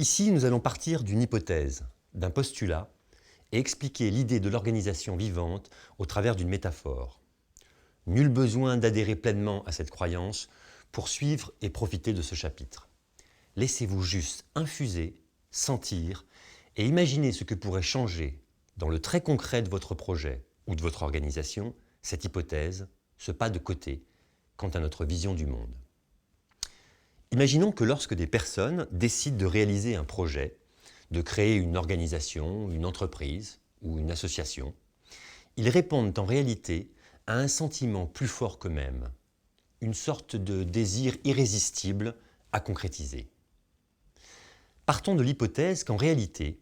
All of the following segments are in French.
Ici, nous allons partir d'une hypothèse, d'un postulat, et expliquer l'idée de l'organisation vivante au travers d'une métaphore. Nul besoin d'adhérer pleinement à cette croyance pour suivre et profiter de ce chapitre. Laissez-vous juste infuser, sentir et imaginer ce que pourrait changer dans le très concret de votre projet ou de votre organisation, cette hypothèse, ce pas de côté, quant à notre vision du monde. Imaginons que lorsque des personnes décident de réaliser un projet, de créer une organisation, une entreprise ou une association, ils répondent en réalité à un sentiment plus fort qu'eux-mêmes, une sorte de désir irrésistible à concrétiser. Partons de l'hypothèse qu'en réalité,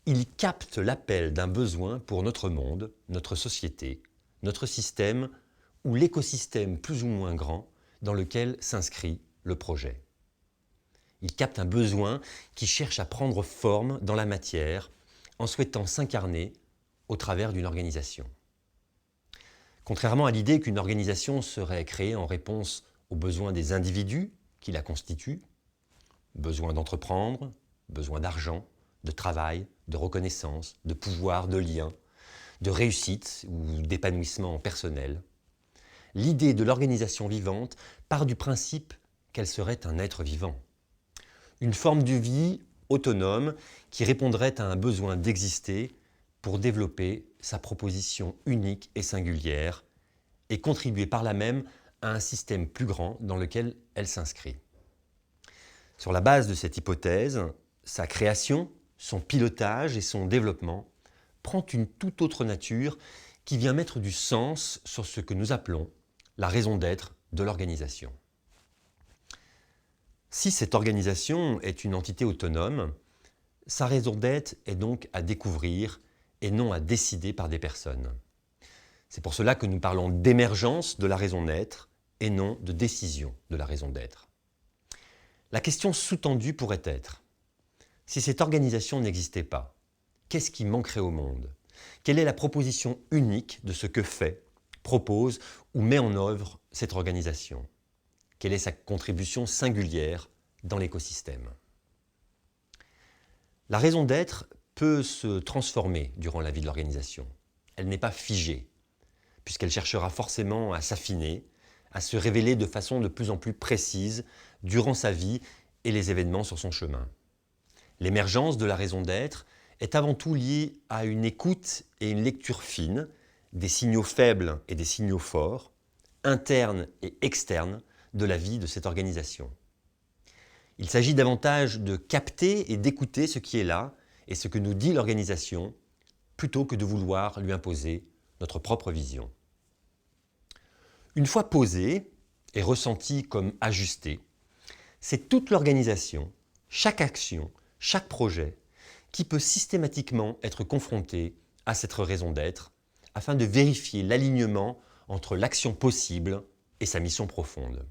ils captent l'appel d'un besoin pour notre monde, notre société, notre système ou l'écosystème plus ou moins grand dans lequel s'inscrit le projet. Ils captent un besoin qui cherche à prendre forme dans la matière en souhaitant s'incarner au travers d'une organisation. Contrairement à l'idée qu'une organisation serait créée en réponse aux besoins des individus qui la constituent, besoin d'entreprendre, besoin d'argent, de travail, de reconnaissance, de pouvoir, de lien, de réussite ou d'épanouissement personnel, l'idée de l'organisation vivante part du principe qu'elle serait un être vivant. Une forme de vie autonome qui répondrait à un besoin d'exister pour développer sa proposition unique et singulière et contribuer par là même à un système plus grand dans lequel elle s'inscrit. Sur la base de cette hypothèse, sa création, son pilotage et son développement prend une toute autre nature qui vient mettre du sens sur ce que nous appelons la raison d'être de l'organisation. Si cette organisation est une entité autonome, sa raison d'être est donc à découvrir et non à décider par des personnes. C'est pour cela que nous parlons d'émergence de la raison d'être et non de décision de la raison d'être. La question sous-tendue pourrait être, si cette organisation n'existait pas, qu'est-ce qui manquerait au monde? Quelle est la proposition unique de ce que fait, propose ou met en œuvre cette organisation? Quelle est sa contribution singulière dans l'écosystème? La raison d'être peut se transformer durant la vie de l'organisation. Elle n'est pas figée, puisqu'elle cherchera forcément à s'affiner, à se révéler de façon de plus en plus précise durant sa vie et les événements sur son chemin. L'émergence de la raison d'être est avant tout liée à une écoute et une lecture fine des signaux faibles et des signaux forts, internes et externes, de la vie de cette organisation. Il s'agit davantage de capter et d'écouter ce qui est là et ce que nous dit l'organisation, plutôt que de vouloir lui imposer notre propre vision. Une fois posée et ressentie comme ajustée, c'est toute l'organisation, chaque action, chaque projet, qui peut systématiquement être confrontée à cette raison d'être afin de vérifier l'alignement entre l'action possible et sa mission profonde.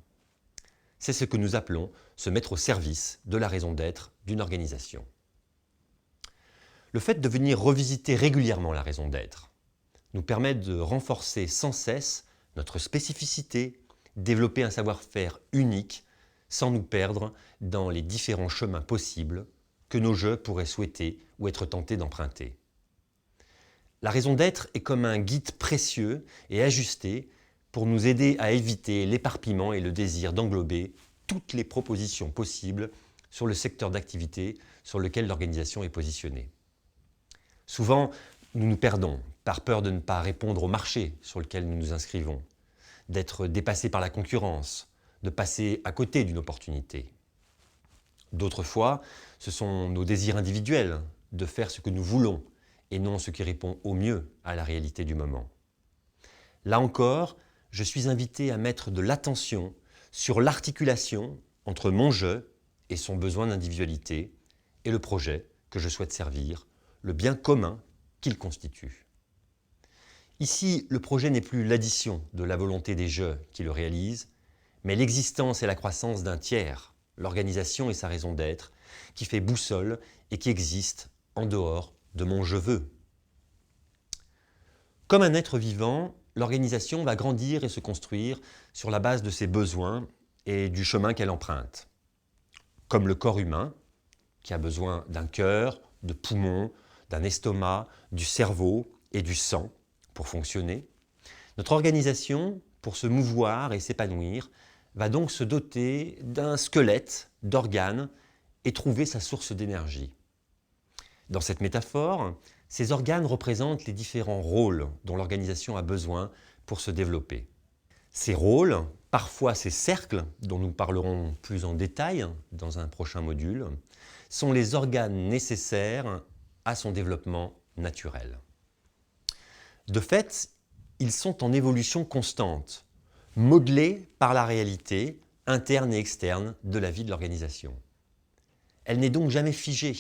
C'est ce que nous appelons se mettre au service de la raison d'être d'une organisation. Le fait de venir revisiter régulièrement la raison d'être nous permet de renforcer sans cesse notre spécificité, développer un savoir-faire unique sans nous perdre dans les différents chemins possibles que nos jeux pourraient souhaiter ou être tentés d'emprunter. La raison d'être est comme un guide précieux et ajusté pour nous aider à éviter l'éparpillement et le désir d'englober toutes les propositions possibles sur le secteur d'activité sur lequel l'organisation est positionnée. Souvent, nous nous perdons par peur de ne pas répondre au marché sur lequel nous nous inscrivons, d'être dépassés par la concurrence, de passer à côté d'une opportunité. D'autres fois, ce sont nos désirs individuels de faire ce que nous voulons et non ce qui répond au mieux à la réalité du moment. Là encore, je suis invité à mettre de l'attention sur l'articulation entre mon je et son besoin d'individualité et le projet que je souhaite servir, le bien commun qu'il constitue. Ici, le projet n'est plus l'addition de la volonté des je qui le réalisent, mais l'existence et la croissance d'un tiers, l'organisation et sa raison d'être, qui fait boussole et qui existe en dehors de mon je veux. Comme un être vivant, l'organisation va grandir et se construire sur la base de ses besoins et du chemin qu'elle emprunte. Comme le corps humain, qui a besoin d'un cœur, de poumons, d'un estomac, du cerveau et du sang pour fonctionner. Notre organisation, pour se mouvoir et s'épanouir, va donc se doter d'un squelette d'organes et trouver sa source d'énergie. Dans cette métaphore, ces organes représentent les différents rôles dont l'organisation a besoin pour se développer. Ces rôles, parfois ces cercles, dont nous parlerons plus en détail dans un prochain module, sont les organes nécessaires à son développement naturel. De fait, ils sont en évolution constante, modelés par la réalité interne et externe de la vie de l'organisation. Elle n'est donc jamais figée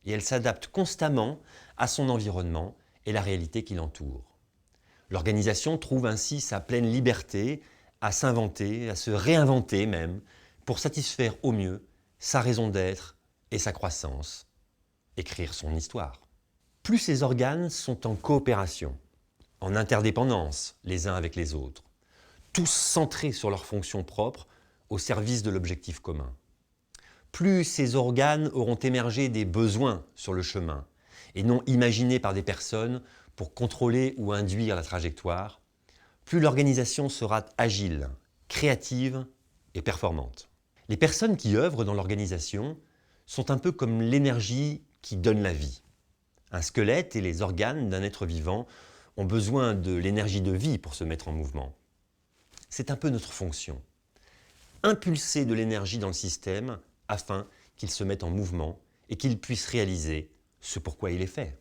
et elle s'adapte constamment à son environnement et la réalité qui l'entoure. L'organisation trouve ainsi sa pleine liberté à s'inventer, à se réinventer même, pour satisfaire au mieux sa raison d'être et sa croissance, écrire son histoire. Plus ces organes sont en coopération, en interdépendance les uns avec les autres, tous centrés sur leurs fonctions propres au service de l'objectif commun. Plus ces organes auront émergé des besoins sur le chemin et non imaginés par des personnes pour contrôler ou induire la trajectoire, plus l'organisation sera agile, créative et performante. Les personnes qui œuvrent dans l'organisation sont un peu comme l'énergie qui donne la vie. Un squelette et les organes d'un être vivant ont besoin de l'énergie de vie pour se mettre en mouvement. C'est un peu notre fonction. Impulser de l'énergie dans le système afin qu'il se mette en mouvement et qu'il puisse réaliser ce pourquoi il est fait.